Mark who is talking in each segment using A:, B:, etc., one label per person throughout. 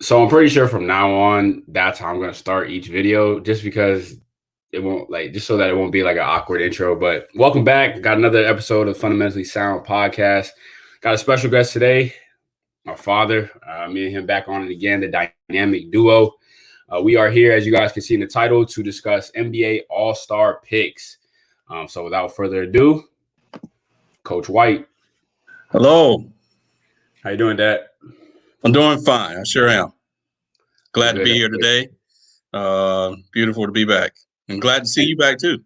A: So I'm pretty sure from now on, that's how I'm going to start each video, just because it won't just so that it won't be like an awkward intro. But welcome back. Got another episode of Fundamentally Sound Podcast. Got a special guest today, my father. Me and him back on it again, the dynamic duo. We are here, as you guys can see in the title, to discuss NBA All-Star picks. So without further ado, Coach White.
B: Hello.
A: How you doing, Dad?
B: I'm doing fine. I sure am. Glad to be here today. Beautiful to be back. And glad to see you back, too.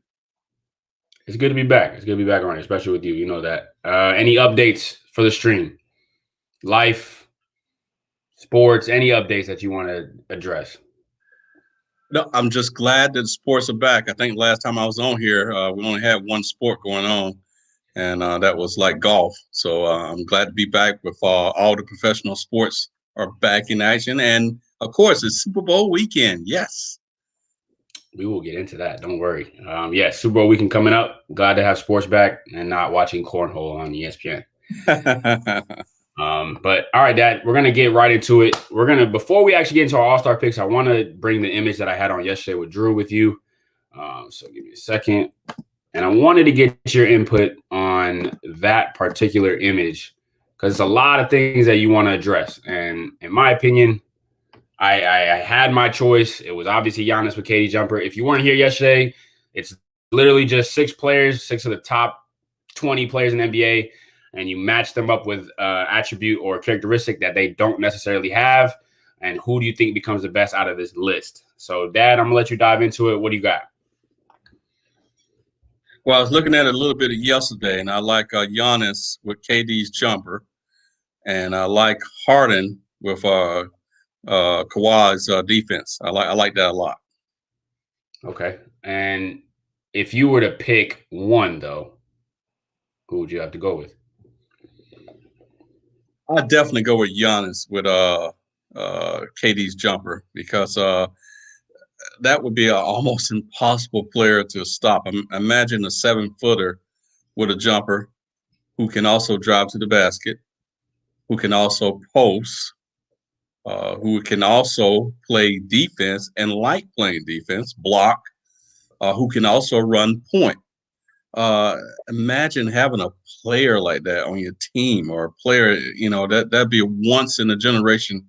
A: It's good to be back. It's good to be back on it, especially with you. You know that. Any updates for the stream? Life, sports, any updates that you want to address?
B: No, I'm just glad that sports are back. I think last time I was on here, we only had one sport going on, and that was like golf. So I'm glad to be back with all the professional sports are back in action. And, of course, it's Super Bowl weekend. Yes.
A: We will get into that. Don't worry. Yes, Super Bowl weekend coming up. Glad to have sports back and not watching cornhole on ESPN. But all right, Dad, we're going to get right into it. Before we actually get into our All-Star picks, I want to bring the image that I had on yesterday with Drew with you. So give me a second. And I wanted to get your input on that particular image because it's a lot of things that you want to address. And in my opinion, I had my choice. It was obviously Giannis with KD jumper. If you weren't here yesterday, it's literally just 6 players, 6 of the top 20 players in the NBA, and you match them up with attribute or characteristic that they don't necessarily have. And who do you think becomes the best out of this list? So, Dad, I'm going to let you dive into it. What do you got?
B: Well, I was looking at it a little bit yesterday, and I like Giannis with KD's jumper, and I like Harden with Kawhi's defense. I like that a lot.
A: Okay. And if you were to pick one, though, who would you have to go with?
B: I'd definitely go with Giannis with KD's jumper because that would be an almost impossible player to stop. Imagine a 7-footer with a jumper who can also drive to the basket, who can also post, who can also play defense and like playing defense, block, who can also run point. Imagine having a player like that on your team, or a player, that'd be a once in a generation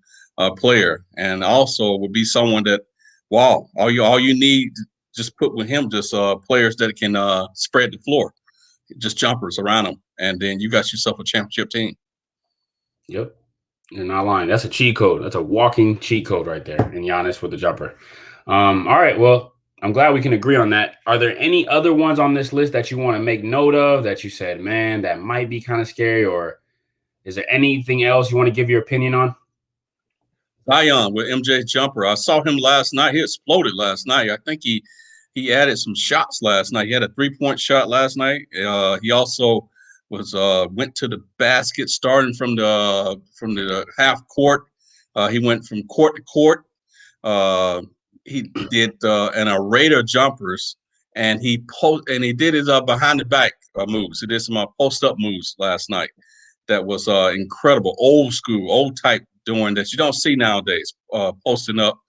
B: player, and also would be someone that, wow, all you need, just put with him just players that can spread the floor, just jumpers around them, and then you got yourself a championship team.
A: Yep. You're not lying. That's a cheat code. That's a walking cheat code right there. And Giannis with the jumper. All right. Well, I'm glad we can agree on that. Are there any other ones on this list that you want to make note of that you said, man, that might be kind of scary? Or is there anything else you want to give your opinion on?
B: Zion with MJ jumper. I saw him last night. He exploded last night. I think he added some shots last night. He had a 3-point shot last night. He also went to the basket starting from the half court. He went from court to court. He did an array of jumpers, and he did his behind the back moves. He did some post up moves last night. That was incredible, old school, old type doing that you don't see nowadays. Posting up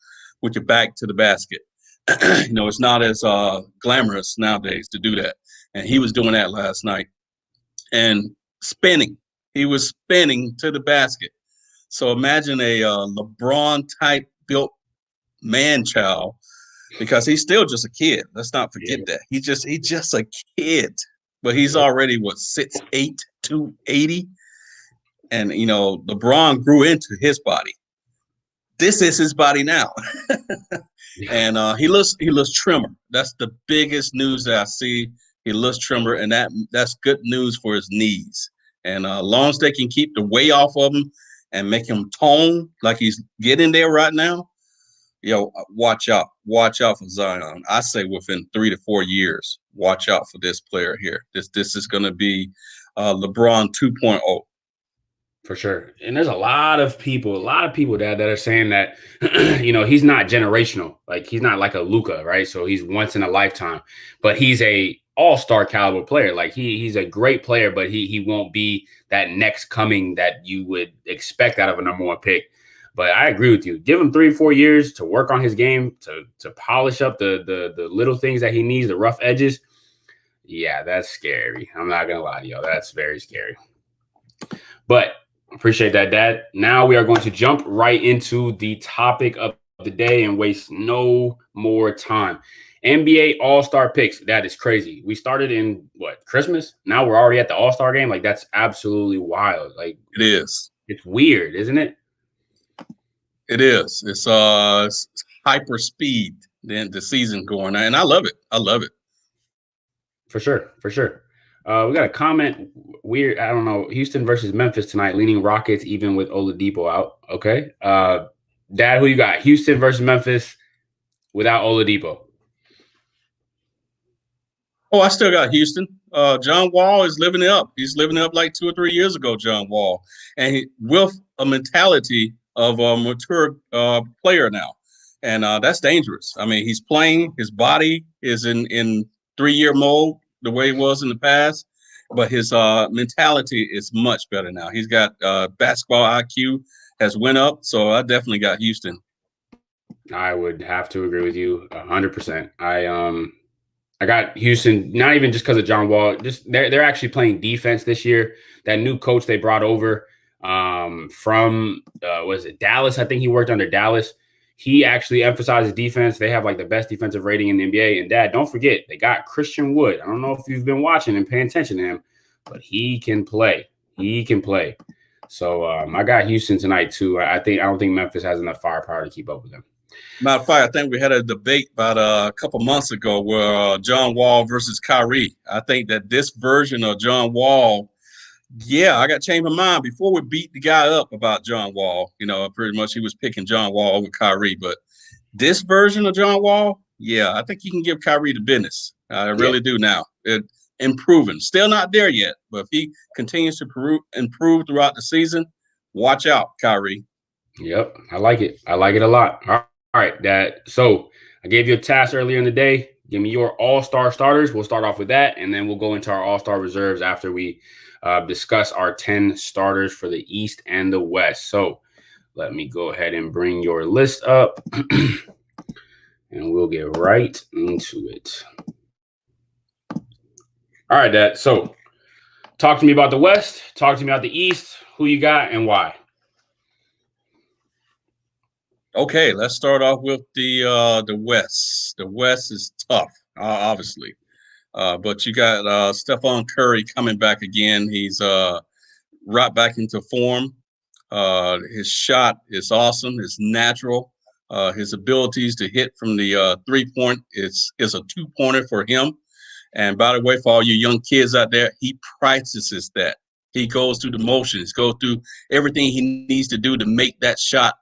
B: with your back to the basket. It's not as glamorous nowadays to do that, and he was doing that last night. And spinning. He was spinning to the basket. So imagine a LeBron-type built man-child, because he's still just a kid. Let's not forget that. He's just a kid. But he's already, 6'8", 280? And, LeBron grew into his body. This is his body now. And he looks trimmer. That's the biggest news that I see. He looks trimmer, and that's good news for his knees. And as long as they can keep the weight off of him and make him tone like he's getting there right now, watch out. Watch out for Zion. I say within 3 to 4 years, watch out for this player here. This is going to be LeBron 2.0.
A: For sure. And there's a lot of people that are saying that, he's not generational. Like, he's not like a Luka, right? So he's once in a lifetime, but he's a all-star caliber player. Like, he's a great player, but he won't be that next coming that you would expect out of a number 1 pick. But I agree with you. Give him 3-4 years to work on his game, to polish up the little things that he needs, the rough edges. Yeah, that's scary. I'm not gonna lie to you. That's very scary. But appreciate that, Dad. Now we are going to jump right into the topic of the day and waste no more time. NBA All-Star picks. That is crazy. We started in Christmas? Now we're already at the All-Star game. Like, that's absolutely wild. Like,
B: it is.
A: It's weird, isn't it?
B: It is. It's hyper speed. Then the season going, and I love it. I love it.
A: For sure. We got a comment. Weird. I don't know. Houston versus Memphis tonight. Leaning Rockets even with Oladipo out. Okay. Dad, who you got? Houston versus Memphis without Oladipo.
B: Oh, I still got Houston. John Wall is living it up. He's living it up like 2 or 3 years ago, John Wall. And with a mentality of a mature player now. And that's dangerous. I mean, he's playing. His body is in 3-year mode the way it was in the past. But his mentality is much better now. He's got basketball IQ has went up. So I definitely got Houston.
A: I would have to agree with you 100%. I got Houston, not even just because of John Wall. Just they're actually playing defense this year. That new coach they brought over from was it Dallas? I think he worked under Dallas. He actually emphasizes defense. They have like the best defensive rating in the NBA. And Dad, don't forget, they got Christian Wood. I don't know if you've been watching and paying attention to him, but he can play. So I got Houston tonight too. I don't think Memphis has enough firepower to keep up with them.
B: Matter of fact, I think we had a debate about a couple months ago where John Wall versus Kyrie. I think that this version of John Wall, I got changed my mind before we beat the guy up about John Wall. Pretty much he was picking John Wall over Kyrie. But this version of John Wall, I think you can give Kyrie the business. I really do now. Improving. Still not there yet. But if he continues to improve throughout the season, watch out, Kyrie.
A: Yep, I like it. I like it a lot. All right, Dad. So I gave you a task earlier in the day. Give me your all-star starters. We'll start off with that, and then we'll go into our all-star reserves after we discuss our 10 starters for the East and the West. So let me go ahead and bring your list up, and we'll get right into it. All right, Dad. So talk to me about the West. Talk to me about the East. Who you got and why?
B: Okay, let's start off with the West. The West is tough, obviously, but you got Stephon Curry coming back again. He's right back into form. His shot is awesome. It's natural. His abilities to hit from the 3-point is a 2-pointer for him. And by the way, for all you young kids out there, he practices that. He goes through the motions, goes through everything he needs to do to make that shot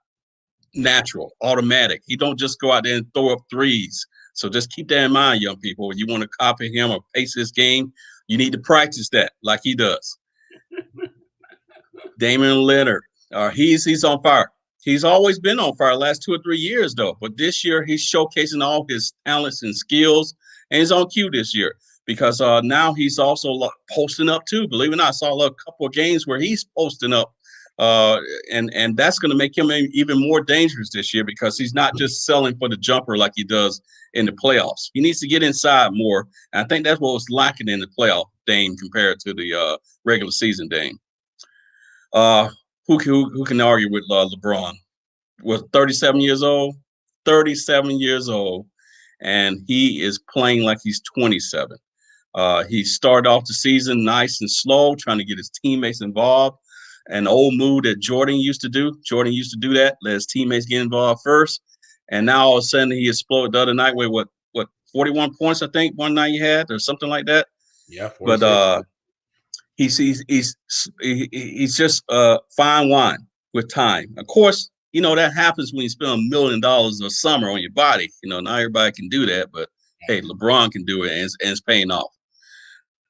B: natural, automatic. He don't just go out there and throw up threes. So just keep that in mind, young people. When you want to copy him or pace his game, you need to practice that like he does. Damian Lillard, he's on fire. He's always been on fire the last 2 or 3 years, though. But this year, he's showcasing all his talents and skills, and he's on cue this year because now he's also posting up too. Believe it or not, I saw a couple of games where he's posting up. And that's going to make him even more dangerous this year because he's not just selling for the jumper like he does in the playoffs. He needs to get inside more. And I think that's what was lacking in the playoff Dame compared to the regular season Dame. Who can argue with LeBron? Was 37 years old, and he is playing like he's 27. He started off the season nice and slow, trying to get his teammates involved. An old move that Jordan used to do. Jordan used to do that, let his teammates get involved first. And now all of a sudden he exploded the other night with what 41 points, I think, one night he had or something like that.
A: Yeah, 46.
B: But he's just fine wine with time. Of course, that happens when you spend $1 million a summer on your body. Not everybody can do that, but hey, LeBron can do it, and it's paying off.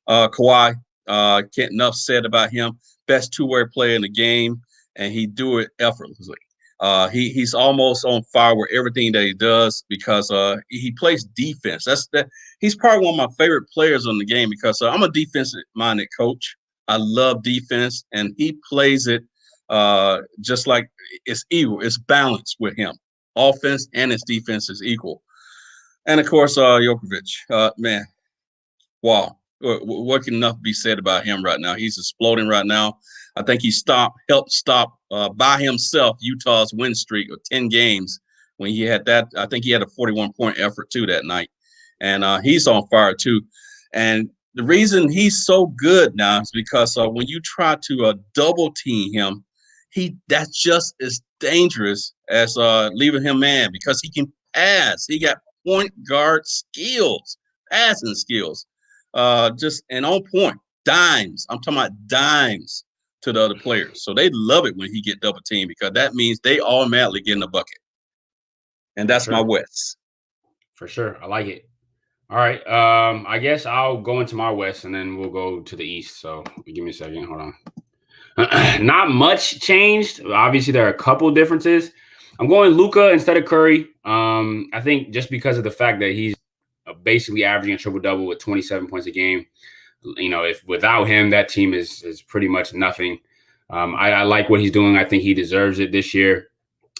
B: Kawhi, can't enough said about him. Best two-way player in the game, and he do it effortlessly. He's almost on fire with everything that he does because he plays defense. He's probably one of my favorite players on the game because I'm a defensive-minded coach. I love defense, and he plays it just like it's equal. It's balanced with him. Offense and his defense is equal. And of course, Jokovic, man, wow. What can enough be said about him right now? He's exploding right now. I think he helped stop by himself Utah's win streak of 10 games when he had that. I think he had a 41-point effort too that night. And he's on fire too. And the reason he's so good now is because when you try to double team him, that's just as dangerous as leaving him man because he can pass. He got point guard skills, passing skills. Just and on point, dimes. I'm talking about dimes to the other players. So they love it when he get double teamed because that means they automatically get in the bucket. And that's my West.
A: For sure. I like it. All right. I guess I'll go into my West and then we'll go to the East. So give me a second. Hold on. Not much changed. Obviously, there are a couple differences. I'm going Luka instead of Curry. I think just because of the fact that he's basically averaging a triple-double with 27 points a game. You know, if without him, that team is pretty much nothing. I like what he's doing. I think he deserves it this year.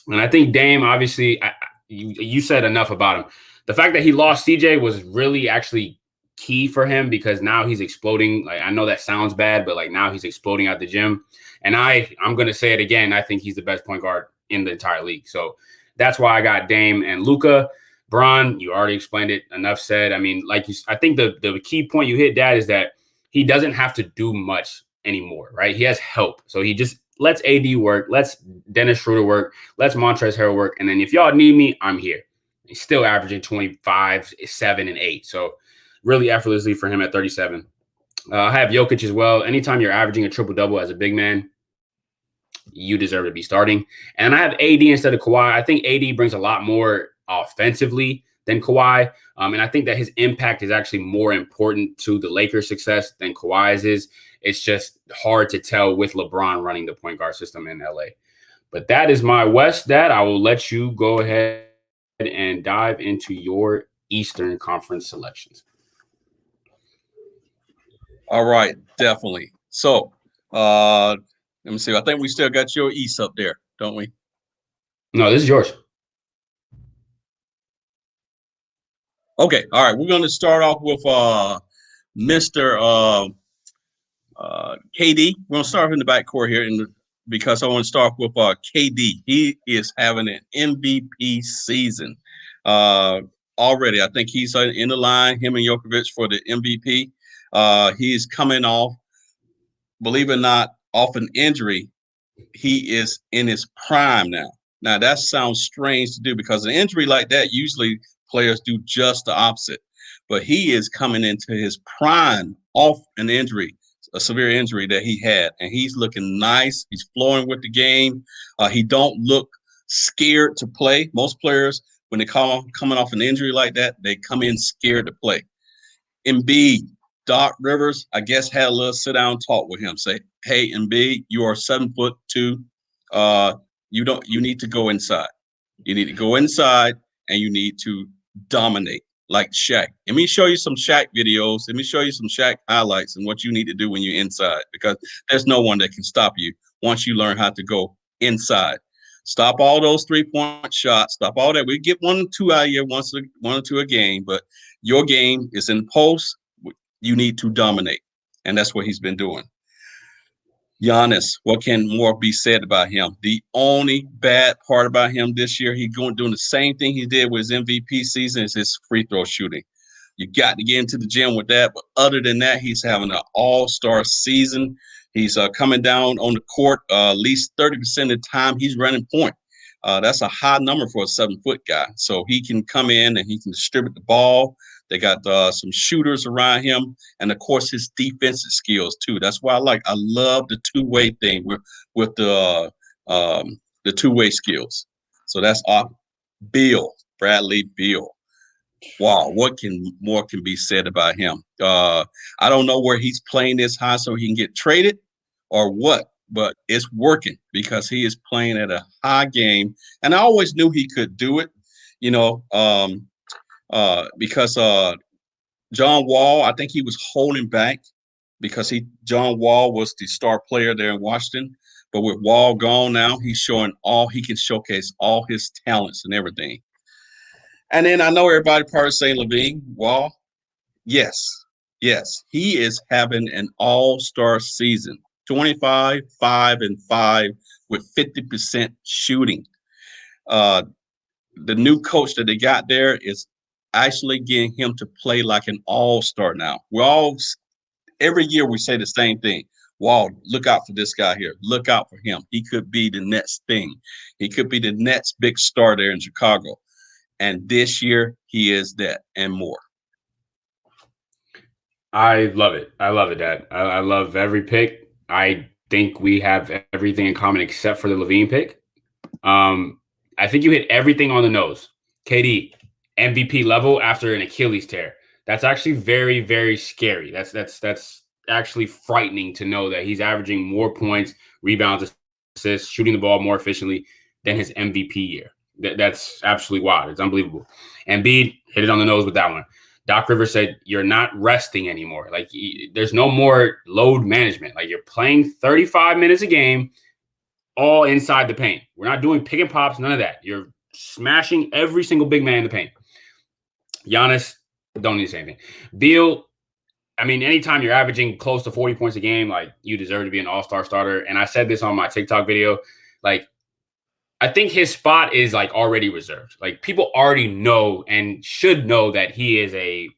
A: And I think Dame, obviously, you said enough about him. The fact that he lost CJ was really actually key for him because now he's exploding. Like, I know that sounds bad, but like now he's exploding out the gym. And I'm going to say it again. I think he's the best point guard in the entire league. So that's why I got Dame and Luka. Bron, you already explained it. Enough said. I mean, I think the key point you hit, Dad, is that he doesn't have to do much anymore, right? He has help. So he just lets AD work, lets Dennis Schroeder work, lets Montrezl Harrell work. And then if y'all need me, I'm here. He's still averaging 25, 7, and 8. So really effortlessly for him at 37. I have Jokic as well. Anytime you're averaging a triple-double as a big man, you deserve to be starting. And I have AD instead of Kawhi. I think AD brings a lot more offensively than Kawhi. And I think that his impact is actually more important to the Lakers' success than Kawhi's is. It's just hard to tell with LeBron running the point guard system in LA. But that is my West, Dad. I will let you go ahead and dive into your Eastern Conference selections.
B: All right, definitely. So let me see. I think we still got your East up there, don't we?
A: No, this is yours.
B: Okay, all right. We're going to start off with Mr. KD. We're going to start in the backcourt here, because I want to start with KD. He is having an MVP season already. I think he's in the line, him and Jokovic, for the MVP. He's coming off, believe it or not, off an injury. He is in his prime now. Now, that sounds strange to do because an injury like that, usually players do just the opposite. But he is coming into his prime off an injury, a severe injury that he had. And he's looking nice. He's flowing with the game. He don't look scared to play. Most players, when they coming off an injury like that, they come in scared to play. Embiid, Doc Rivers, I guess, had a little sit-down talk with him. Say, hey, Embiid, you are 7'2". You need to go inside. You need to go inside and you need to dominate like Shaq. Let me show you some Shaq videos. Let me show you some Shaq highlights and what you need to do when you're inside, because there's no one that can stop you once you learn how to go inside. Stop all those 3-point shots. Stop all that. We get 1 or 2 out of you, 1 or 2 a game, but your game is in post. You need to dominate, and that's what he's been doing. Giannis, what can more be said about him? The only bad part about him this year, he's doing the same thing he did with his MVP season, is his free throw shooting. You got to get into the gym with that, but other than that, he's having an all-star season. He's coming down on the court at least 30% of the time he's running point. That's a high number for a 7-foot guy. So he can come in and he can distribute the ball. They got some shooters around him, and of course his defensive skills too. That's why I love the two-way thing with the two-way skills. So that's Bradley Beal. Wow, what more can be said about him? I don't know where he's playing this high so he can get traded or what, but it's working because he is playing at a high game, and I always knew he could do it. Because John Wall, I think he was holding back because John Wall was the star player there in Washington. But with Wall gone now, he's showing he can showcase all his talents and everything. And then I know everybody probably saying LaVine, Wall. Yes, yes, he is having an all-star season. 25, 5, and 5 with 50% shooting. The new coach that they got there is actually getting him to play like an all-star now. Every year we say the same thing. Wall, look out for this guy here. Look out for him. He could be the next thing. He could be the next big star there in Chicago. And this year, he is that and more.
A: I love it. I love it, Dad. I love every pick. I think we have everything in common except for the LaVine pick. I think you hit everything on the nose. KD, MVP level after an Achilles tear. That's actually very, very scary. That's actually frightening to know that he's averaging more points, rebounds, assists, shooting the ball more efficiently than his MVP year. That's absolutely wild. It's unbelievable. Embiid hit it on the nose with that one. Doc Rivers said, you're not resting anymore. Like, there's no more load management. Like, you're playing 35 minutes a game, all inside the paint. We're not doing pick and pops, none of that. You're smashing every single big man in the paint. Giannis, don't need to say anything. Beal, I mean, anytime you're averaging close to 40 points a game, like, you deserve to be an all-star starter. And I said this on my TikTok video, like, I think his spot is like already reserved. Like, people already know and should know that he is a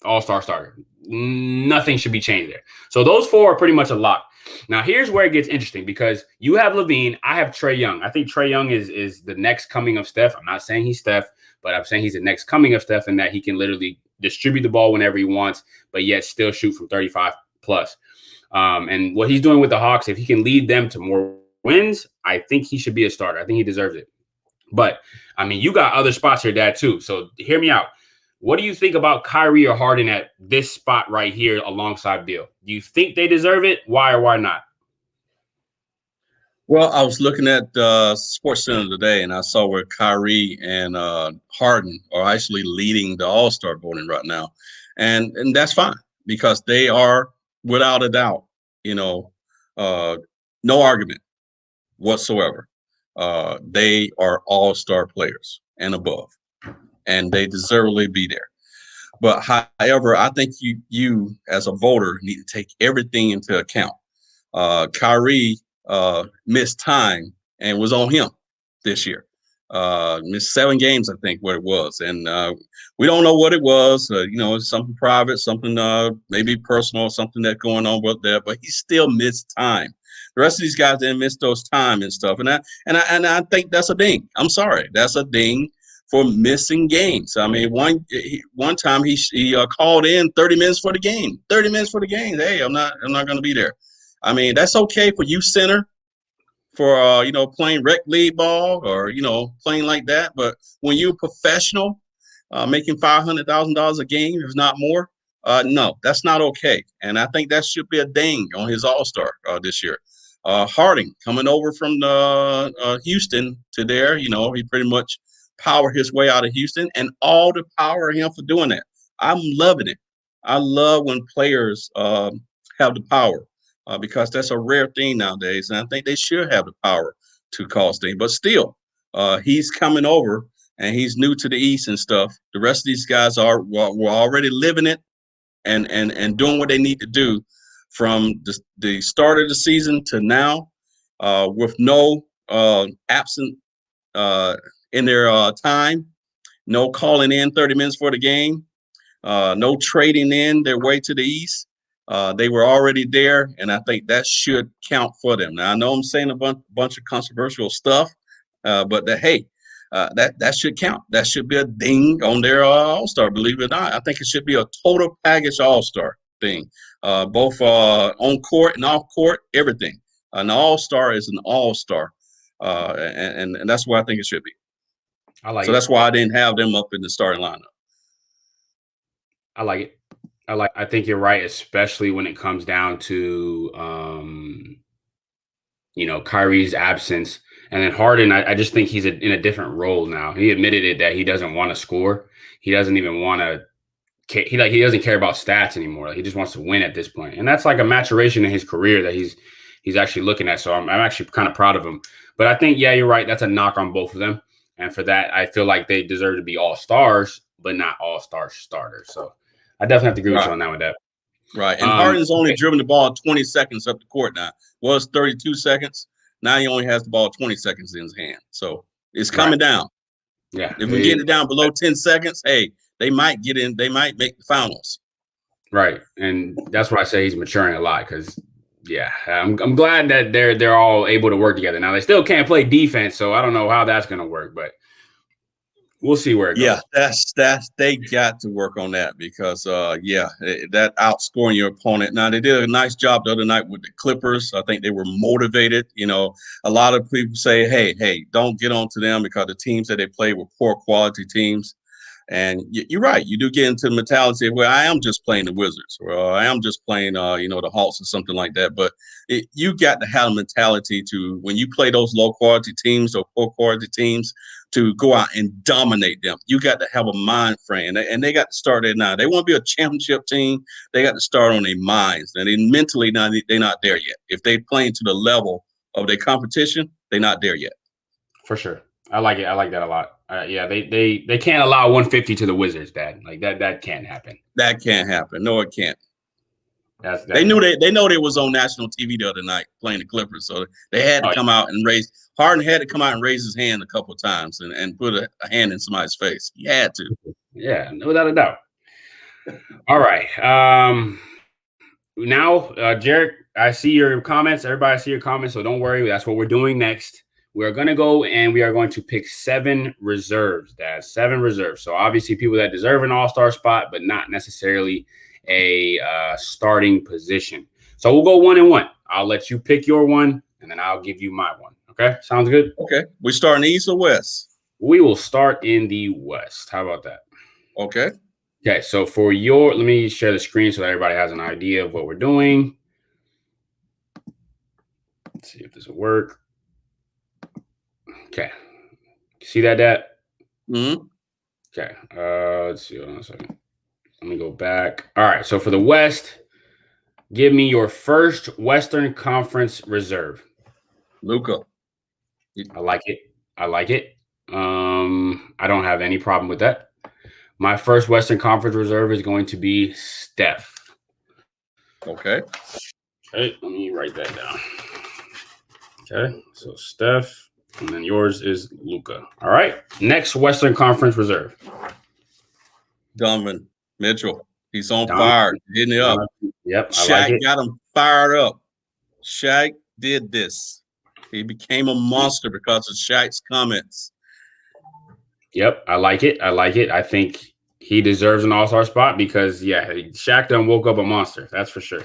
A: all-star starter. Nothing should be changed there. So those four are pretty much a lock. Now, here's where it gets interesting because you have LaVine. I have Trae Young. I think Trae Young is the next coming of Steph. I'm not saying he's Steph, but I'm saying he's the next coming of Steph and that he can literally distribute the ball whenever he wants, but yet still shoot from 35 plus. And what he's doing with the Hawks, if he can lead them to more wins, I think he should be a starter. I think he deserves it. But, I mean, you got other spots here, Dad, too. So hear me out. What do you think about Kyrie or Harden at this spot right here alongside Beal? Do you think they deserve it? Why or why not?
B: Well, I was looking at Sports Center today, and I saw where Kyrie and Harden are actually leading the All-Star voting right now. And that's fine because they are, without a doubt, no argument whatsoever. They are all-star players and above, and they deservedly be there. But however, I think you as a voter need to take everything into account. Kyrie missed time and was on him this year. Missed 7 games, I think, what it was. And we don't know what it was. It's something private, something maybe personal, something that's going on with that, but he still missed time. The rest of these guys didn't miss those time and stuff. And I think that's a ding. I'm sorry. That's a ding for missing games. I mean, one time he called in 30 minutes for the game. 30 minutes for the game. Hey, I'm not going to be there. I mean, that's okay for you center for playing rec league ball or playing like that. But when you're professional, making $500,000 a game, if not more, no, that's not okay. And I think that should be a ding on his All-Star this year. Harding coming over from Houston to there, he pretty much powered his way out of Houston, and all the power of him for doing that. I'm loving it. I love when players have the power because that's a rare thing nowadays, and I think they should have the power to cause things. But still, he's coming over, and he's new to the East and stuff. The rest of these guys were already living it and doing what they need to do from the start of the season to now, with no absent in their time, no calling in 30 minutes for the game, no trading in their way to the East. They were already there, and I think that should count for them. Now, I know I'm saying a bunch of controversial stuff, but that should count. That should be a ding on their All-Star, believe it or not. I think it should be a total package All-Star thing, both on court and off court, everything. An All-Star is an All-Star, and that's what I think it should be. So that's why I didn't have them up in the starting lineup.
A: I like it. I think you're right, especially when it comes down to Kyrie's absence. And then Harden, I just think he's in a different role now. He admitted it that he doesn't want to score. He doesn't even want to. He doesn't care about stats anymore. He just wants to win at this point, and that's like a maturation in his career that he's he's actually looking at. So I'm actually kind of proud of him. But I think, yeah, you're right. That's a knock on both of them. And for that, I feel like they deserve to be all-stars, but not all-star starters. So I definitely have to agree with you on that with that.
B: Right. And Harden's only driven the ball 20 seconds up the court now. Was 32 seconds. Now he only has the ball 20 seconds in his hand. So it's coming down.
A: Yeah.
B: If we get it down below 10 seconds, hey, they might get in. They might make the finals.
A: Right. And that's why I say he's maturing a lot because, yeah, I'm glad that they're all able to work together. Now, they still can't play defense, so I don't know how that's going to work, but we'll see where it goes.
B: Yeah, that's they got to work on that because that outscoring your opponent. Now they did a nice job the other night with the Clippers. I think they were motivated. You know, a lot of people say, hey, don't get on to them because the teams that they play were poor quality teams. And you're right. You do get into the mentality of, well, I am just playing the Wizards, or I am just playing, the Hawks or something like that. But you got to have a mentality to, when you play those low quality teams or poor quality teams, to go out and dominate them. You got to have a mind frame, and they got to start there now. They want to be a championship team. They got to start on their minds, and then mentally now they're not there yet. If they playing to the level of their competition, they're not there yet.
A: For sure. I like it. I like that a lot. Yeah, they can't allow 150 to the Wizards, Dad. Like that can't happen.
B: That can't happen. No, it can't.
A: They
B: know they was on national TV the other night playing the Clippers, so they had to come out and raise. Harden had to come out and raise his hand a couple of times and put a hand in somebody's face. He had to.
A: Yeah, without a doubt. All right. Now, Jarek, I see your comments. Everybody see your comments, so don't worry. That's what we're doing next. We're going to go and we are going to pick 7 reserves, Dad. 7 reserves. So obviously people that deserve an all-star spot, but not necessarily a starting position. So we'll go 1 and 1. I'll let you pick your one, and then I'll give you my one. Okay? Sounds good?
B: Okay. We starting east or west?
A: We will start in the west. How about that?
B: Okay.
A: Okay. So for let me share the screen so that everybody has an idea of what we're doing. Let's see if this will work. Okay. See that, Dad?
B: Mm-hmm.
A: Okay. Let's see. Hold on a second. Let me go back. All right. So for the West, give me your first Western Conference reserve.
B: Luka.
A: I like it. I don't have any problem with that. My first Western Conference reserve is going to be Steph.
B: Okay.
A: Okay. Let me write that down. Okay. So Steph. And then yours is Luka. All right. Next Western Conference reserve.
B: Donovan Mitchell. He's on fire. Hitting it up.
A: Yep.
B: Shaq got him fired up. Shaq did this. He became a monster because of Shaq's comments.
A: Yep. I like it. I think he deserves an all-star spot because, Shaq done woke up a monster. That's for sure.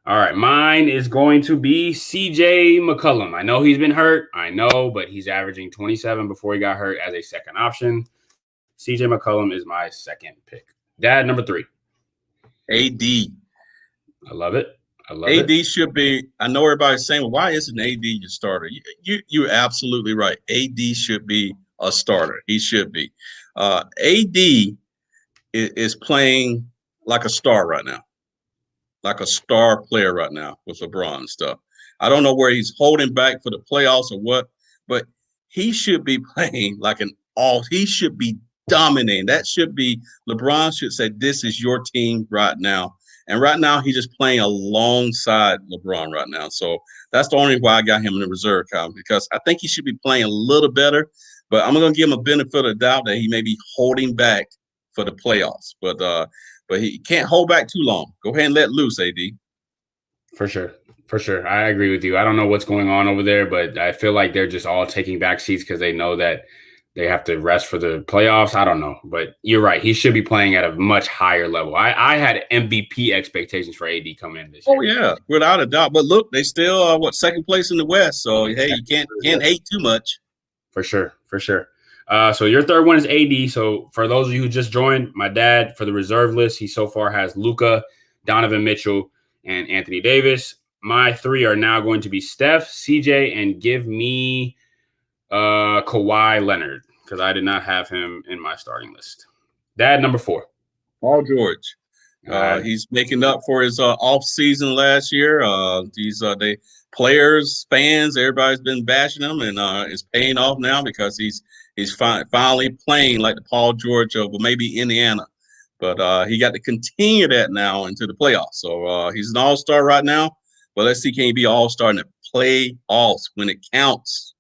A: All right, mine is going to be CJ McCollum. I know he's been hurt. I know, but he's averaging 27 before he got hurt as a second option. CJ McCollum is my second pick. Dad, number 3.
B: AD.
A: I love it.
B: AD should be. I know everybody's saying, well, why isn't AD your starter? You're absolutely right. AD should be a starter. He should be. AD is playing like a star right now. Like a star player right now with LeBron and stuff. I don't know where he's holding back for the playoffs or what, but he should be playing like he should be dominating. That should be, LeBron should say, this is your team right now. And right now, he's just playing alongside LeBron right now. So that's the only why I got him in the reserve column, because I think he should be playing a little better, but I'm going to give him a benefit of the doubt that he may be holding back for the playoffs. But he can't hold back too long. Go ahead and let loose, AD.
A: For sure. I agree with you. I don't know what's going on over there, but I feel like they're just all taking back seats because they know that they have to rest for the playoffs. I don't know, but you're right. He should be playing at a much higher level. I had MVP expectations for AD coming in this year.
B: Oh, yeah, without a doubt. But look, they still are, second place in the West. So, hey, you can't hate too much.
A: For sure. So your third one is AD. So for those of you who just joined, my dad for the reserve list, he so far has Luka, Donovan Mitchell, and Anthony Davis. My 3 are now going to be Steph, CJ, and give me Kawhi Leonard because I did not have him in my starting list. Dad, number 4.
B: Paul George. He's making up for his off season last year. The players, fans, everybody's been bashing him, and it's paying off now because he's finally playing like the Paul George of maybe Indiana. But he got to continue that now into the playoffs. So he's an all-star right now. But let's see, can he be all-star in the playoffs when it counts?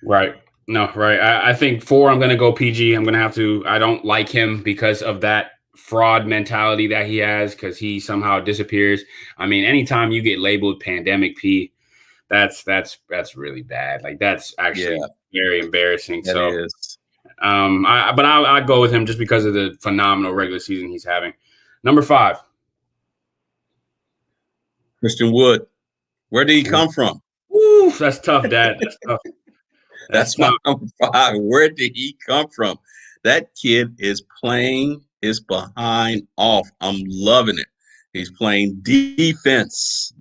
A: Right. No, right. I think 4, I'm going to go PG. I'm going to have to. I don't like him because of that fraud mentality that he has, because he somehow disappears. I mean, anytime you get labeled pandemic P, that's really bad. Like, that's actually very embarrassing.
B: That
A: so
B: is.
A: I'll go with him just because of the phenomenal regular season he's having. Number 5.
B: Christian Wood. Where did he come from?
A: Ooh, that's tough, Dad. That's tough.
B: That's my number 5. Where did he come from? That kid is playing his behind off. I'm loving it. He's playing defense,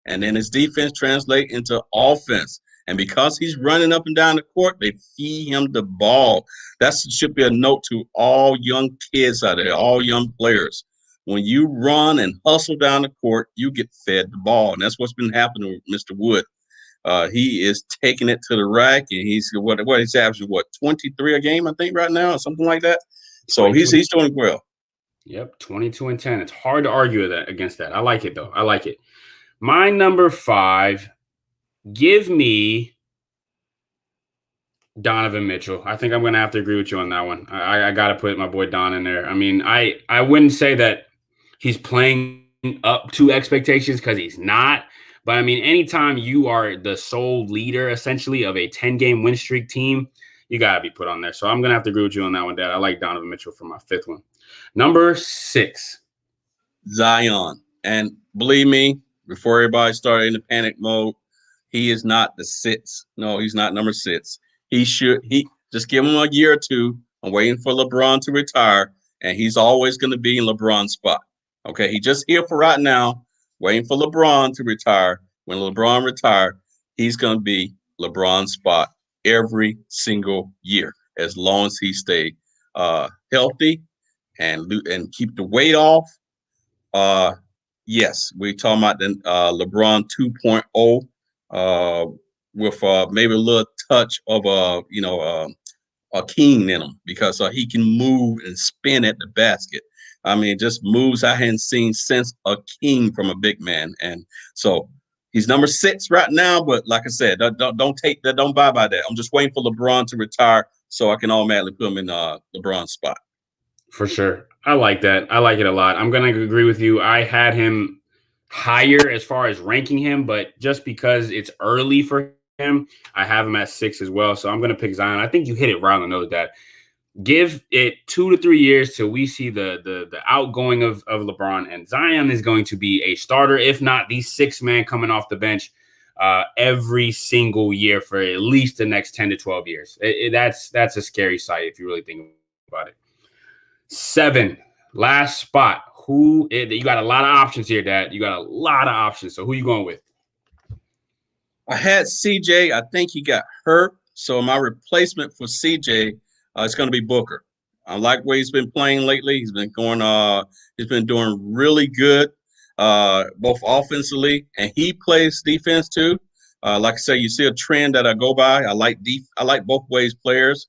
B: and then his defense translate into offense. And because he's running up and down the court, they feed him the ball. That should be a note to all young kids out there, all young players. When you run and hustle down the court, you get fed the ball. And that's what's been happening with Mr. Wood. He is taking it to the rack, and he's averaging 23 a game, I think, right now, or something like that. So he's doing well.
A: Yep, 22 and 10. It's hard to argue against that. I like it, though. I like it. My number 5, give me Donovan Mitchell. I think I'm going to have to agree with you on that one. I got to put my boy Don in there. I mean, I wouldn't say that he's playing up to expectations, because he's not. But, I mean, anytime you are the sole leader, essentially, of a 10-game win streak team, you got to be put on there. So I'm going to have to agree with you on that one, Dad. I like Donovan Mitchell for my 5th one. Number 6.
B: Zion. And believe me, before everybody started in the panic mode, he is not the 6. No, he's not number 6. He just give him a year or two. I'm waiting for LeBron to retire, and he's always going to be in LeBron's spot. Okay, he just here for right now, waiting for LeBron to retire. When LeBron retires, he's going to be LeBron's spot every single year, as long as he stay healthy and keep the weight off. Yes, we're talking about the LeBron 2.0 with maybe a little touch of a king in him, because he can move and spin at the basket. I mean, just moves I hadn't seen since a king from a big man. And so he's number 6 right now. But like I said, don't take that. Don't buy by that. I'm just waiting for LeBron to retire so I can automatically put him in LeBron's spot.
A: For sure. I like that. I like it a lot. I'm going to agree with you. I had him higher as far as ranking him, but just because it's early for him, I have him at 6 as well. So I'm going to pick Zion. I think you hit it right on the nose, Dad. Give it 2 to 3 years till we see the outgoing of LeBron, and Zion is going to be a starter, if not the 6th man coming off the bench every single year for at least the next 10 to 12 years. That's a scary sight if you really think about it. 7, last spot. You got a lot of options here, Dad. You got a lot of options. So who you going with?
B: I had CJ. I think he got hurt. So my replacement for CJ is going to be Booker. I like where he's been playing lately. He's been doing really good, both offensively, and he plays defense too. Like I said, you see a trend that I go by. I like both ways players,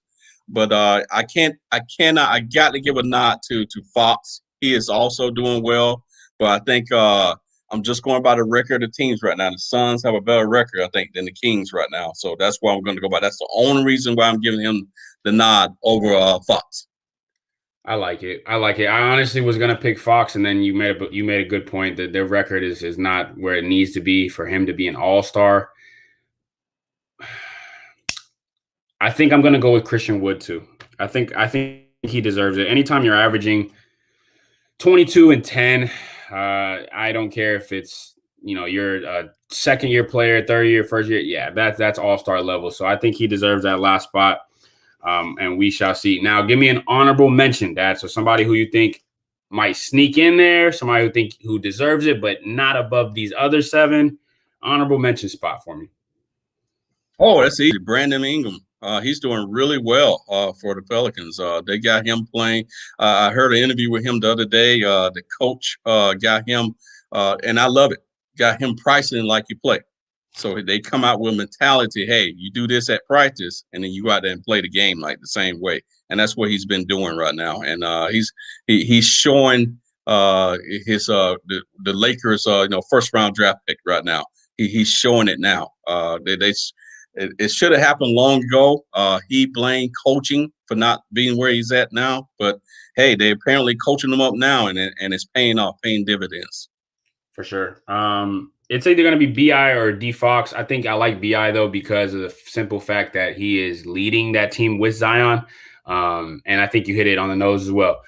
B: but I got to give a nod to Fox. He is also doing well, but I think I'm just going by the record of teams right now. The Suns have a better record, I think, than the Kings right now. So that's why I'm going to go by. That's the only reason why I'm giving him the nod over Fox.
A: I like it. I honestly was going to pick Fox, and then you made a good point that their record is not where it needs to be for him to be an all-star. I think I'm going to go with Christian Wood too. I think he deserves it. Anytime you're averaging 22 and 10, I don't care if it's, you're a second-year player, third-year, first year. Yeah, that's all-star level. So I think he deserves that last spot, and we shall see. Now, give me an honorable mention, Dad. So somebody who you think might sneak in there, somebody who deserves it, but not above these other 7. Honorable mention spot for me.
B: Oh, that's easy. Brandon Ingram. He's doing really well for the Pelicans. They got him playing. I heard an interview with him the other day. The coach got him, and I love it, got him pricing like you play. So they come out with mentality, hey, you do this at practice, and then you go out there and play the game like the same way. And that's what he's been doing right now. And he's showing his the Lakers first round draft pick right now. He's showing it now. It should have happened long ago. He blamed coaching for not being where he's at now, but hey, they apparently coaching him up now, and it's paying off, paying dividends.
A: For sure. It's either going to be BI or D Fox. I think I like BI though because of the simple fact that he is leading that team with Zion, and I think you hit it on the nose as well.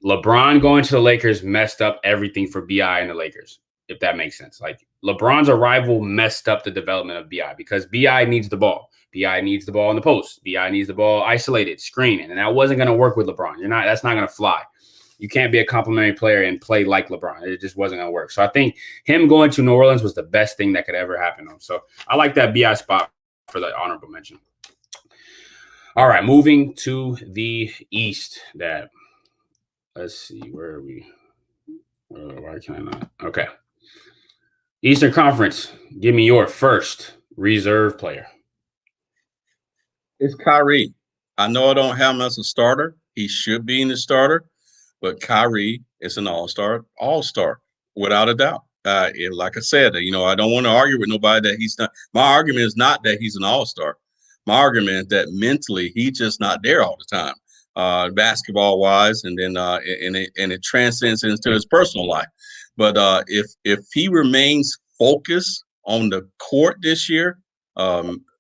A: LeBron going to the Lakers messed up everything for BI and the Lakers, if that makes sense. Like LeBron's arrival messed up the development of BI because BI needs the ball. BI needs the ball in the post. BI needs the ball isolated, screening, and that wasn't going to work with LeBron. That's not going to fly. You can't be a complimentary player and play like LeBron. It just wasn't going to work. So I think him going to New Orleans was the best thing that could ever happen to him. So I like that BI spot for the honorable mention. All right, moving to the East. Let's see, where are we? Why can I not? Okay. Eastern Conference, give me your first reserve player.
B: It's Kyrie. I know I don't have him as a starter. He should be in the starter, but Kyrie is an all-star, without a doubt. Like I said, I don't want to argue with nobody that he's not. My argument is not that he's an all-star. My argument is that mentally he's just not there all the time, basketball-wise, and then it transcends into his personal life. But if he remains focused on the court this year,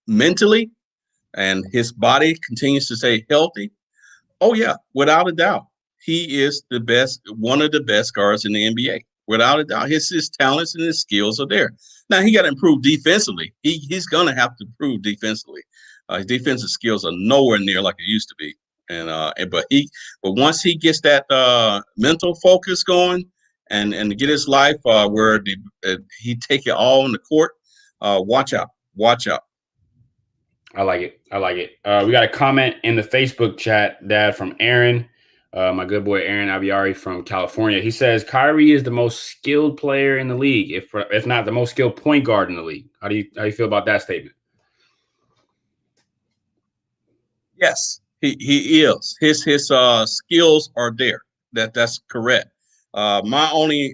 B: mentally, and his body continues to stay healthy, oh yeah, without a doubt, he is the best, one of the best guards in the NBA. Without a doubt, his talents and his skills are there. Now he got to improve defensively. He's gonna have to improve defensively. His defensive skills are nowhere near like it used to be. But once he gets that mental focus going and to get his life where he take it all in the court, watch out.
A: I like it. We got a comment in the Facebook chat, Dad, from Aaron, my good boy Aaron Abiari from California. He says Kyrie is the most skilled player in the league, if not the most skilled point guard in the league. How do you feel about that statement?
B: Yes, he is. His skills are there. That's correct. My only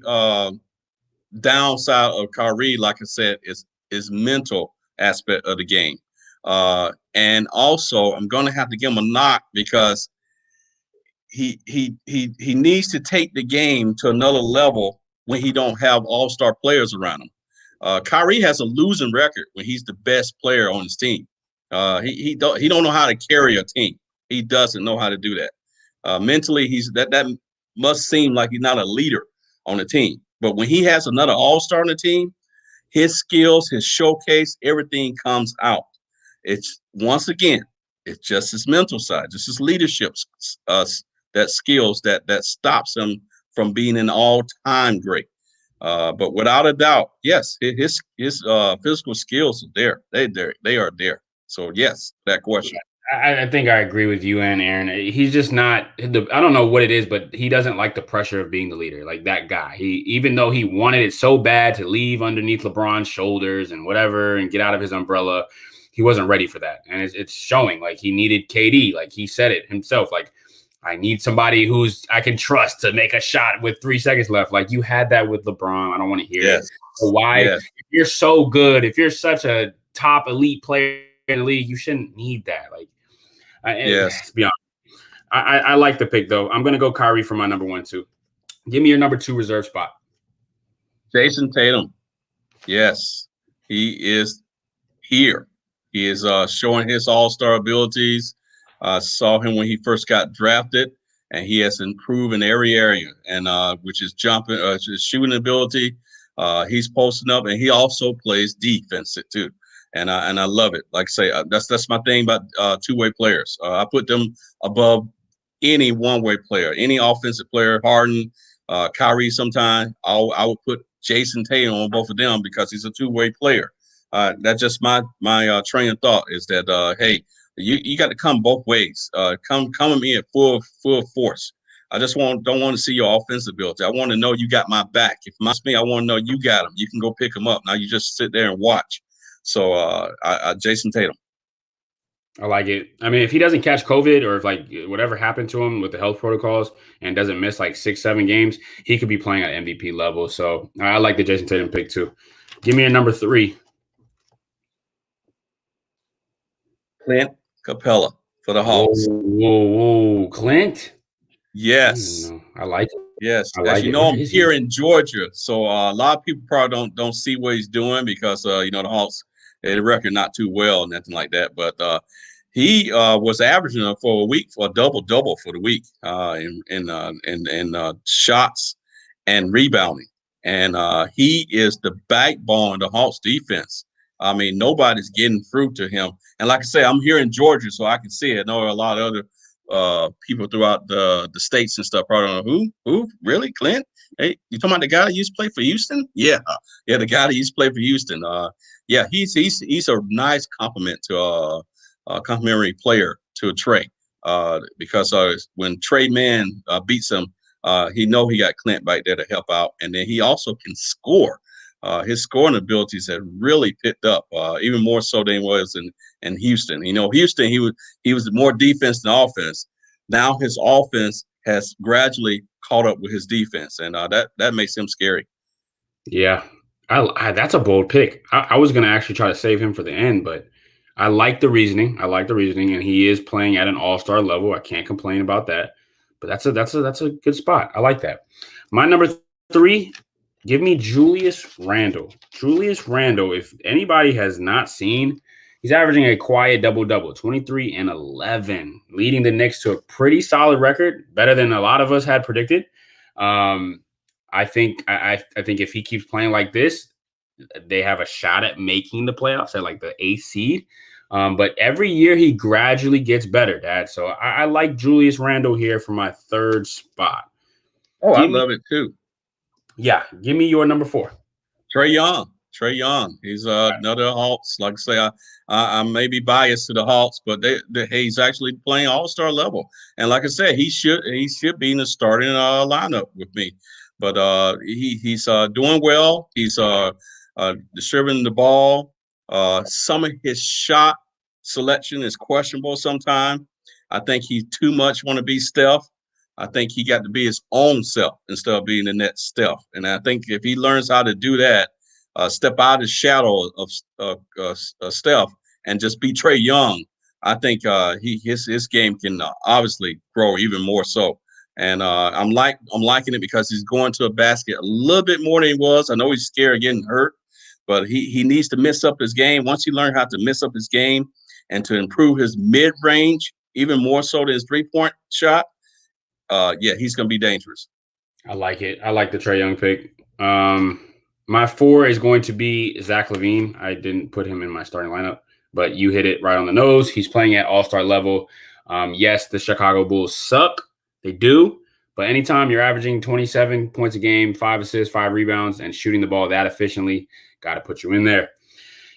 B: downside of Kyrie, like I said, is mental aspect of the game. And also, I'm going to have to give him a knock because he needs to take the game to another level when he don't have all-star players around him. Kyrie has a losing record when he's the best player on his team. He don't know how to carry a team. He doesn't know how to do that. Mentally, that must seem like he's not a leader on the team. But when he has another all-star on the team, his skills, his showcase, everything comes out. It's once again, it's just his mental side, just his leadership, that skills that stops him from being an all-time great. But without a doubt, yes, his physical skills are there. They are there. So yes, that question.
A: I think I agree with you and Aaron. He's just not. I don't know what it is, but he doesn't like the pressure of being the leader, like that guy. Even though he wanted it so bad to leave underneath LeBron's shoulders and whatever, and get out of his umbrella, he wasn't ready for that, and it's showing. Like he needed KD, like he said it himself. Like I need somebody who's I can trust to make a shot with 3 seconds left. Like you had that with LeBron. I don't want to hear it. So why, if you're so good, if you're such a top elite player in the league, you shouldn't need that. Like. To be honest, I like the pick though. I'm gonna go Kyrie for my number 1 too. Give me your number 2 reserve spot.
B: Jason Tatum. Yes, he is here. He is showing his all-star abilities. I saw him when he first got drafted, and he has improved in every area, and which is jumping, his shooting ability. He's posting up, and he also plays defense too. And I love it. Like I say, that's my thing about two-way players. I put them above any one-way player, any offensive player. Harden, Kyrie. Sometimes I would put Jason Tatum on both of them because he's a two-way player. That's just my train of thought is that hey, you got to come both ways. Come at me at full force. I just don't want to see your offensive ability. I want to know you got my back. If it's me, I want to know you got him. You can go pick him up. Now you just sit there and watch. So Jason Tatum.
A: I like it. I mean, if he doesn't catch COVID or if like whatever happened to him with the health protocols and doesn't miss like 6-7 games, he could be playing at MVP level. So I like the Jason Tatum pick too. Give me a number 3.
B: Clint Capella for the Hawks.
A: Whoa, Clint.
B: Yes,
A: I like it.
B: Yes,
A: I like
B: as you
A: it.
B: know,
A: Where
B: I'm
A: is
B: here
A: he?
B: in Georgia, so a lot of people probably don't see what he's doing because the Hawks, their record not too well, nothing like that. But he was averaging for a week for a double for the week in shots and rebounding, and he is the backbone of the Hawks defense. I mean, nobody's getting through to him. And like I say, I'm here in Georgia, so I can see it. I know a lot of other people throughout the states and stuff probably don't know who really Clint. Hey, you talking about the guy that used to play for Houston? Yeah, the guy that used to play for Houston. Yeah, he's a nice compliment to a complimentary player to Trey. Because when Trey Mann beats him, he he got Clint back there to help out, and then he also can score. His scoring abilities have really picked up, even more so than he was in Houston. Houston, he was more defense than offense. Now his offense has gradually caught up with his defense, and that makes him scary.
A: Yeah, that's a bold pick. I was going to actually try to save him for the end, but I like the reasoning. And he is playing at an all-star level. I can't complain about that. But that's a good spot. I like that. My number 3. Give me Julius Randle. Julius Randle, if anybody has not seen, he's averaging a quiet double-double, 23 and 11, leading the Knicks to a pretty solid record, better than a lot of us had predicted. I think if he keeps playing like this, they have a shot at making the playoffs at like the 8th seed. But every year he gradually gets better, Dad. So I like Julius Randle here for my 3rd spot.
B: Oh, I love it too.
A: Yeah, give me your number 4.
B: Trae Young. He's another Hawks. Like I say, I may be biased to the Hawks, but he's actually playing all-star level. And like I said, he should be in the starting lineup with me. But he's doing well. He's distributing the ball. Some of his shot selection is questionable sometimes. I think he too much want to be Steph. I think he got to be his own self instead of being the next Steph. And I think if he learns how to do that, step out of the shadow of Steph and just be Trae Young, I think his game can obviously grow even more so. And I'm liking it because he's going to a basket a little bit more than he was. I know he's scared of getting hurt, but he needs to mix up his game. Once he learns how to mix up his game and to improve his mid-range, even more so than his three-point shot, he's going to be dangerous.
A: I like it. I like the Trae Young pick. My 4 is going to be Zach LaVine. I didn't put him in my starting lineup, but you hit it right on the nose. He's playing at all-star level. Yes, the Chicago Bulls suck. They do. But anytime you're averaging 27 points a game, 5 assists, 5 rebounds, and shooting the ball that efficiently, got to put you in there.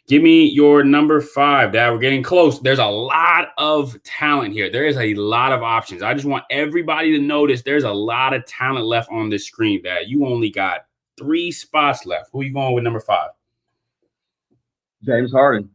A: Give me your number 5, Dad. We're getting close. There's a lot of talent here. There is a lot of options. I just want everybody to notice there's a lot of talent left on this screen, Dad. You only got 3 spots left. Who are you going with number 5?
B: James Harden.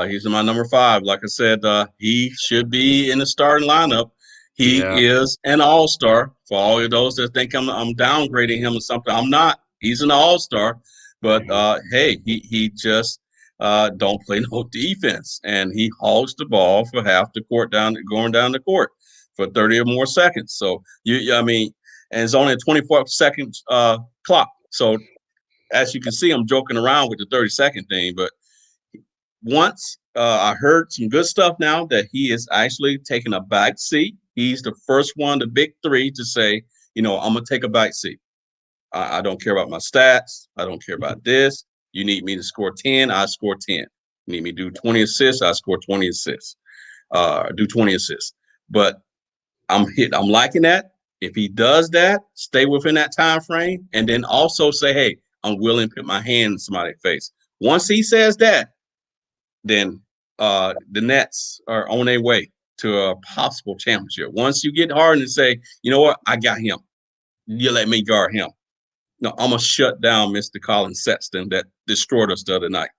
B: He's in my number 5. Like I said, he should be in the starting lineup. He is an all-star. For all of those that think I'm downgrading him or something, I'm not. He's an all-star. But, hey, he just don't play no defense. And he hogs the ball for half the court going down the court for 30 or more seconds. So, and it's only a 24-second clock. So, as you can see, I'm joking around with the 30-second thing. But once I heard some good stuff now that he is actually taking a back seat. He's the first one, the big 3, to say, I'm going to take a back seat. I don't care about my stats. I don't care about this. You need me to score 10, I score 10. You need me to do 20 assists, I score 20 assists. Do 20 assists. But I'm liking that. If he does that, stay within that time frame, and then also say, hey, I'm willing to put my hand in somebody's face. Once he says that, then the Nets are on their way to a possible championship. Once you get Harden and say, you know what, I got him. You let me guard him. No, I'm gonna shut down Mr. Colin Sexton that destroyed us the other night.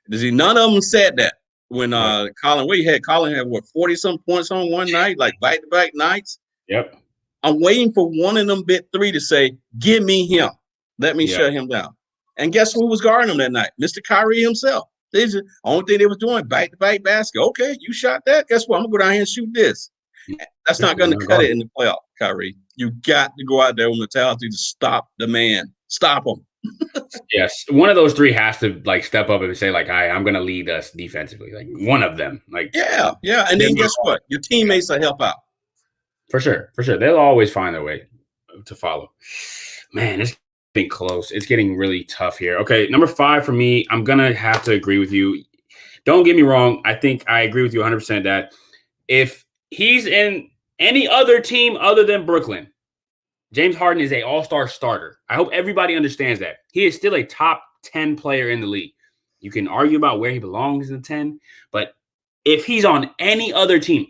B: None of them said that when Colin had what 40-some points on one night, like back-to-back nights.
A: Yep.
B: I'm waiting for one of them bit three to say, give me him. Let me shut him down. And guess who was guarding him that night? Mr. Kyrie himself. The only thing they was doing, back-to-back basket. Okay, you shot that. Guess what? I'm going to go down here and shoot this. That's not going to cut it in the playoff, Kyrie. You got to go out there with mentality to stop the man. Stop him.
A: Yes. One of those three has to like step up and say, like, I'm going to lead us defensively. Like one of them. Like
B: yeah. And then guess what? Your teammates will help out.
A: For sure. They'll always find a way to follow. Man, it's been close. It's getting really tough here. Okay, number 5 for me, I'm going to have to agree with you. Don't get me wrong. I think I agree with you 100% that if he's in any other team other than Brooklyn, James Harden is an all-star starter. I hope everybody understands that. He is still a top 10 player in the league. You can argue about where he belongs in the 10, but if he's on any other team,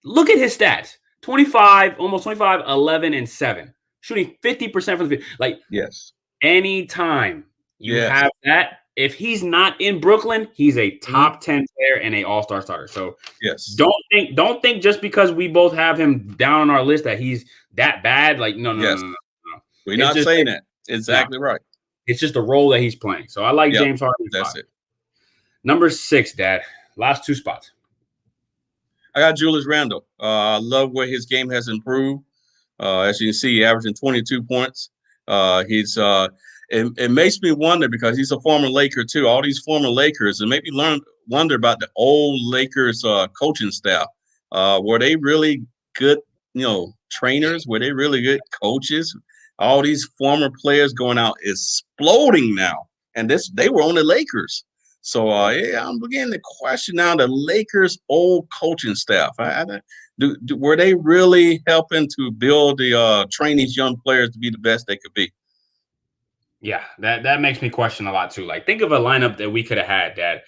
A: look at his stats. 25, almost 25, 11, and 7. Shooting 50% from the field. Like,
B: yes.
A: Anytime you have that, if he's not in Brooklyn, he's a top 10 player and an all-star starter. So
B: yes,
A: don't think just because we both have him down on our list that he's that bad. Like, no.
B: We're not saying that. Exactly right.
A: It's just the role that he's playing. So I like James Harden.
B: That's it.
A: Number 6, Dad. Last 2 spots.
B: I got Julius Randle. I love where his game has improved. As you can see, averaging 22 points. It makes me wonder because he's a former Laker too. All these former Lakers, and make me wonder about the old Lakers coaching staff. Were they really good, trainers? Were they really good coaches? All these former players going out exploding now, and they were on the Lakers. So, I'm beginning to question now the Lakers' old coaching staff. Were they really helping to build train these young players to be the best they could be?
A: Yeah, that makes me question a lot too. Like, think of a lineup that we could have had, Dad.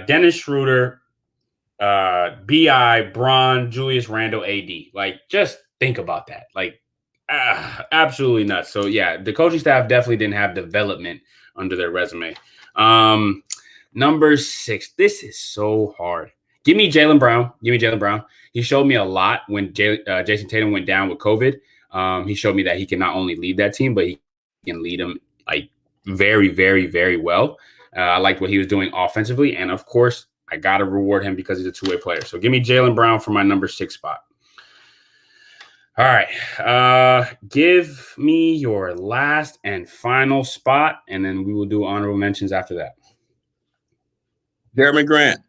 A: Dennis Schroeder, B.I., Bron, Julius Randle, AD. Like, just think about that. Like, absolutely nuts. So, yeah, the coaching staff definitely didn't have development under their resume. Number 6. This is so hard. Give me Jaylen Brown. He showed me a lot when Jason Tatum went down with COVID. He showed me that he can not only lead that team, but he can lead them like very, very, very well. I liked what he was doing offensively. And of course, I got to reward him because he's a two-way player. So give me Jaylen Brown for my number 6 spot. All right. Give me your last and final spot, and then we will do honorable mentions after that.
B: Jeremy Grant.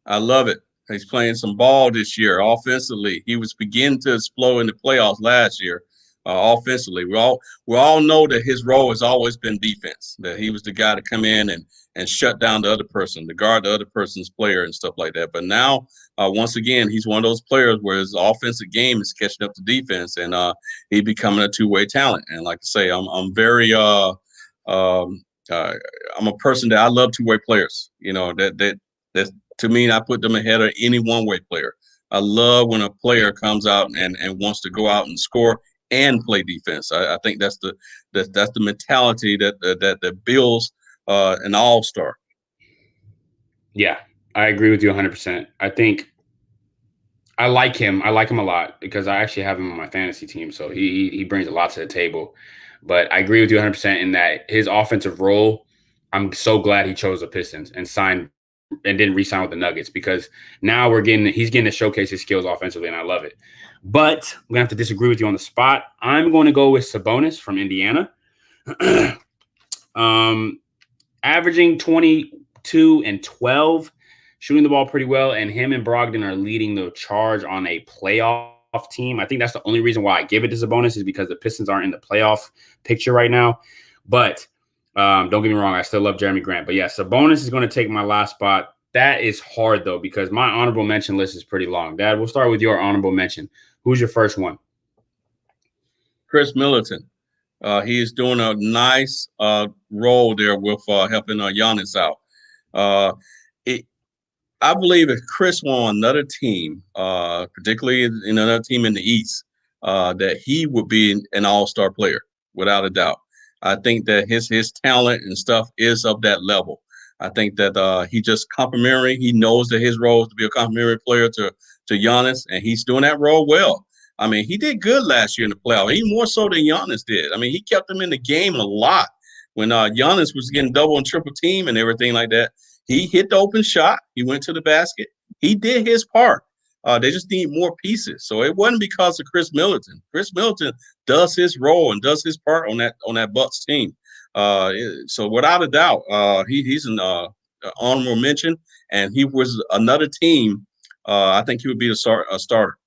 B: I love it. He's playing some ball this year offensively. He was beginning to explode in the playoffs last year offensively. We all know that his role has always been defense, that he was the guy to come in and shut down the other person, to guard the other person's player and stuff like that. But now, once again, he's one of those players where his offensive game is catching up to defense, and he's becoming a two-way talent. And like I say, I'm very I'm a person that I love two-way players. That to me, I put them ahead of any one-way player. I love when a player comes out and wants to go out and score and play defense. I think that's the mentality that builds an all-star.
A: Yeah, I agree with you 100%. I think I like him. I like him a lot because I actually have him on my fantasy team. So he brings a lot to the table. But I agree with you 100% in that his offensive role, I'm so glad he chose the Pistons and signed and didn't re-sign with the Nuggets, because now he's getting to showcase his skills offensively, and I love it. But I'm gonna have to disagree with you on the spot. I'm going to go with Sabonis from Indiana, averaging 22 and 12, shooting the ball pretty well, and him and Brogdon are leading the charge on a playoff team. I think that's the only reason why I give it to Sabonis, is because the Pistons aren't in the playoff picture right now. But don't get me wrong, I still love Jeremy Grant. But yeah, Sabonis is going to take my last spot. That is hard, though, because my honorable mention list is pretty long. Dad, we'll start with your honorable mention. Who's your first one?
B: Chris Middleton. He is doing a nice role there with helping Giannis out. I believe if Chris were on another team, particularly in another team in the East, that he would be an all-star player without a doubt. I think that his talent and stuff is of that level. I think that he just complimentary. He knows that his role is to be a complimentary player to Giannis, and he's doing that role well. I mean, he did good last year in the playoffs, even more so than Giannis did. I mean, he kept him in the game a lot when Giannis was getting double and triple team and everything like that. He hit the open shot. He went to the basket. He did his part. They just need more pieces. So it wasn't because of Chris Middleton. Chris Middleton does his role and does his part on that Bucks team. So without a doubt, he's an honorable mention, and he was another team. I think he would be a starter.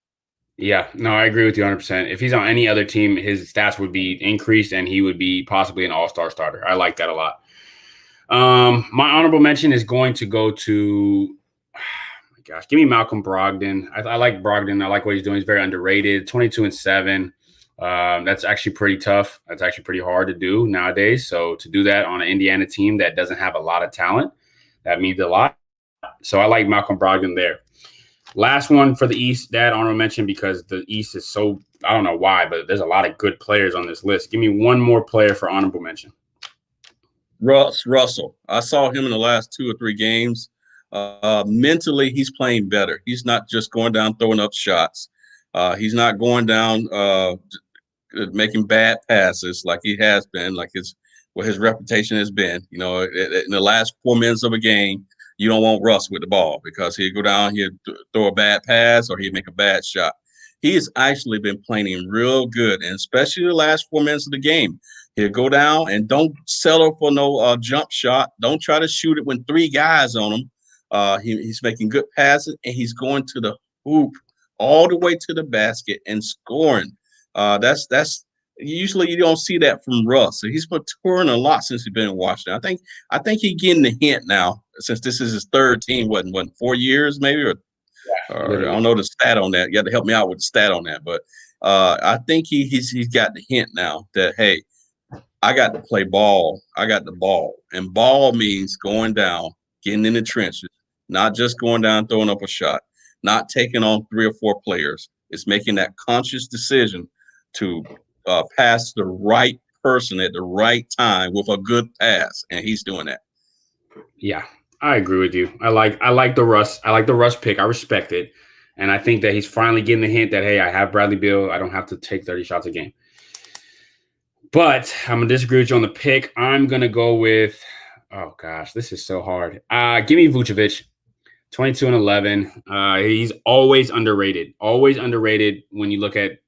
A: Yeah, no, I agree with you 100%. If he's on any other team, his stats would be increased and he would be possibly an all-star starter. I like that a lot. My honorable mention is going to go to, oh my gosh, give me Malcolm Brogdon. I like Brogdon. I like what he's doing. He's very underrated. 22-7. That's actually pretty tough. That's actually pretty hard to do nowadays. So to do that on an Indiana team that doesn't have a lot of talent, that means a lot. So I like Malcolm Brogdon there. Last one for the East, that honorable mention, because the East is so, I don't know why, but there's a lot of good players on this list. Give me one more player for honorable mention.
B: Russell. I saw him in the last 2 or 3 games. Mentally, he's playing better. He's not just going down throwing up shots. He's not going down making bad passes like he has been, like his reputation has been. You know, in the last 4 minutes of a game, you don't want Russ with the ball because he'd go down, he'd throw a bad pass or he'd make a bad shot. He has actually been playing real good, and especially the last 4 minutes of the game. He'll go down and don't settle for no jump shot. Don't try to shoot it when 3 guys on him. He's making good passes, and he's going to the hoop all the way to the basket and scoring. That's usually you don't see that from Russ. So he's maturing a lot since he's been in Washington. I think he's getting the hint now since this is his 3rd team. What 4 years maybe, or I don't know the stat on that. You got to help me out with the stat on that, but I think he's got the hint now that hey, I got to play ball. I got the ball, and ball means going down, getting in the trenches, not just going down throwing up a shot, not taking on 3 or 4 players. It's making that conscious decision to pass the right person at the right time with a good pass, and he's doing that.
A: Yeah, I agree with you. I like the Russ pick. I respect it, and I think that he's finally getting the hint that hey, I have Bradley Beal. I don't have to take 30 shots a game. But I'm gonna disagree with you on the pick. I'm gonna go with, oh gosh, this is so hard. Give me Vucevic, 22-11. He's always underrated. Always underrated when you look at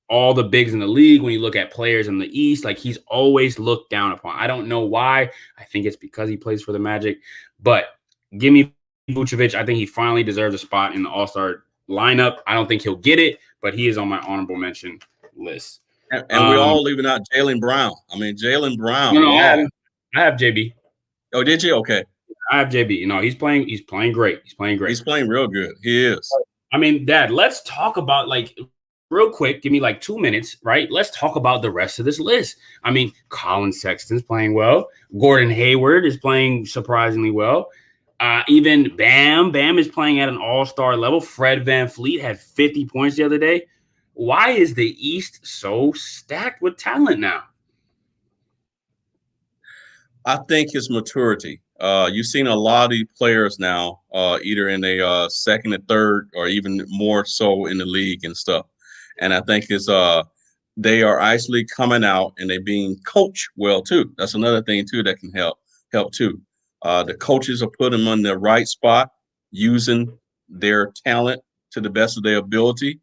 A: all the bigs in the league. When you look at players in the East, like he's always looked down upon. I don't know why. I think it's because he plays for the Magic. But give me Vucevic. I think he finally deserves a spot in the All-Star lineup. I don't think he'll get it, but he is on my honorable mention list.
B: And we're all leaving out Jaylen Brown. I mean, Jaylen Brown.
A: No, I have JB.
B: Oh, did you? Okay.
A: I have JB. No, he's playing great. He's playing great.
B: He's playing real good. He is.
A: I mean, Dad, let's talk about real quick. Give me 2 minutes, right? Let's talk about the rest of this list. I mean, Colin Sexton's playing well. Gordon Hayward is playing surprisingly well. Even Bam is playing at an all-star level. Fred VanVleet had 50 points the other day. Why is the East so stacked with talent now?
B: I think it's maturity. You've seen a lot of these players now, either in a second or third, or even more so in the league and stuff. And I think it's they are actually coming out and they're being coached well too. That's another thing too that can help too. The coaches are putting them on the right spot, using their talent to the best of their ability.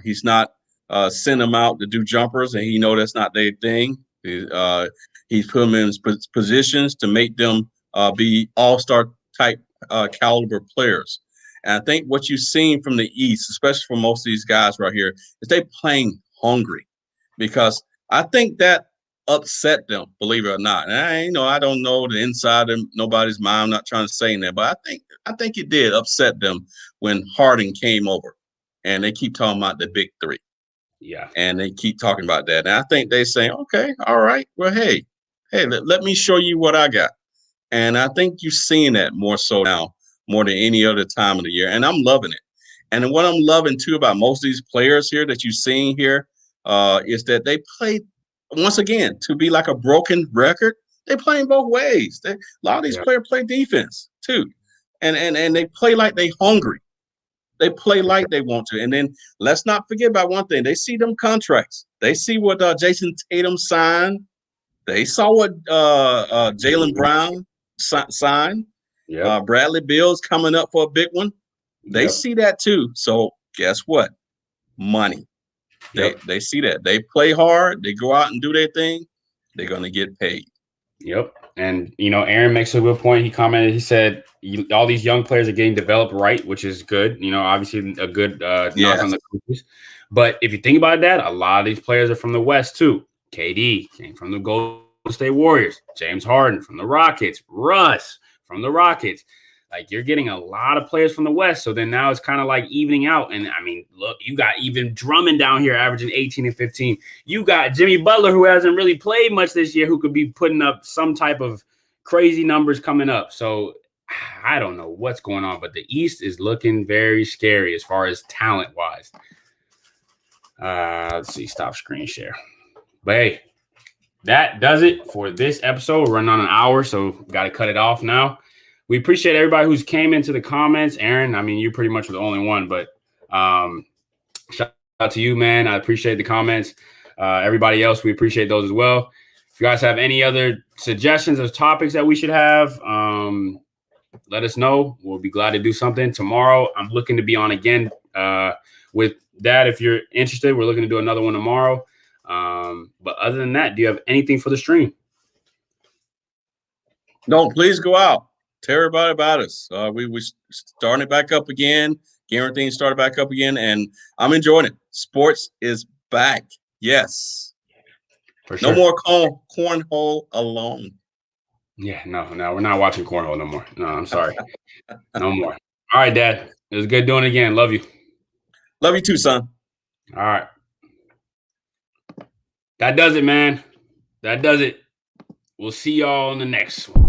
B: He's not sending them out to do jumpers, and he know that's not their thing. He's put them in positions to make them be all-star type caliber players. And I think what you've seen from the East, especially from most of these guys right here, is they playing hungry, because I think that upset them, believe it or not. And I don't know the inside of nobody's mind. I'm not trying to say that, but I think it did upset them when Harden came over, and they keep talking about the big 3.
A: Yeah.
B: And they keep talking about that. And I think they say, okay, all right, well, hey, let me show you what I got. And I think you're seeing that more so now, more than any other time of the year, and I'm loving it. And what I'm loving too about most of these players here that you've seen here is that they play, once again, to be like a broken record. They play in both ways. A lot of these players play defense too, and they play like they hungry. They play like they want to. And then let's not forget about one thing. They see them contracts. They see what Jason Tatum signed. They saw what Jaylen Brown signed.
A: Yeah.
B: Bradley Beal's coming up for a big one. They see that too. So guess what? Money. They see that. They play hard. They go out and do their thing. They're going to get paid.
A: Yep. And, Aaron makes a good point. He commented, he said, all these young players are getting developed right, which is good. Obviously a good knock on the coaches. But if you think about that, a lot of these players are from the West too. KD came from the Golden State Warriors. James Harden from the Rockets. Russ from the Rockets. Like, you're getting a lot of players from the West. So then now it's kind of like evening out. And I mean, look, you got even Drummond down here averaging 18 and 15. You got Jimmy Butler, who hasn't really played much this year, who could be putting up some type of crazy numbers coming up. So I don't know what's going on, but the East is looking very scary as far as talent wise. Let's see, stop screen share. But hey, that does it for this episode. We're running on an hour, so got to cut it off now. We appreciate everybody who's came into the comments. Aaron, I mean, you pretty much were the only one, but shout out to you, man. I appreciate the comments. Everybody else, we appreciate those as well. If you guys have any other suggestions of topics that we should have, let us know. We'll be glad to do something. Tomorrow, I'm looking to be on again with that. If you're interested, we're looking to do another one tomorrow. But other than that, do you have anything for the stream?
B: No, please go out. Tell everybody about us. We starting it back up again. Everything started back up again, and I'm enjoying it. Sports is back. Yes. For sure. No more cornhole alone.
A: Yeah, no, we're not watching cornhole no more. No, I'm sorry. No more. All right, Dad. It was good doing it again. Love you.
B: Love you too, son.
A: All right. That does it, man. That does it. We'll see y'all in the next one.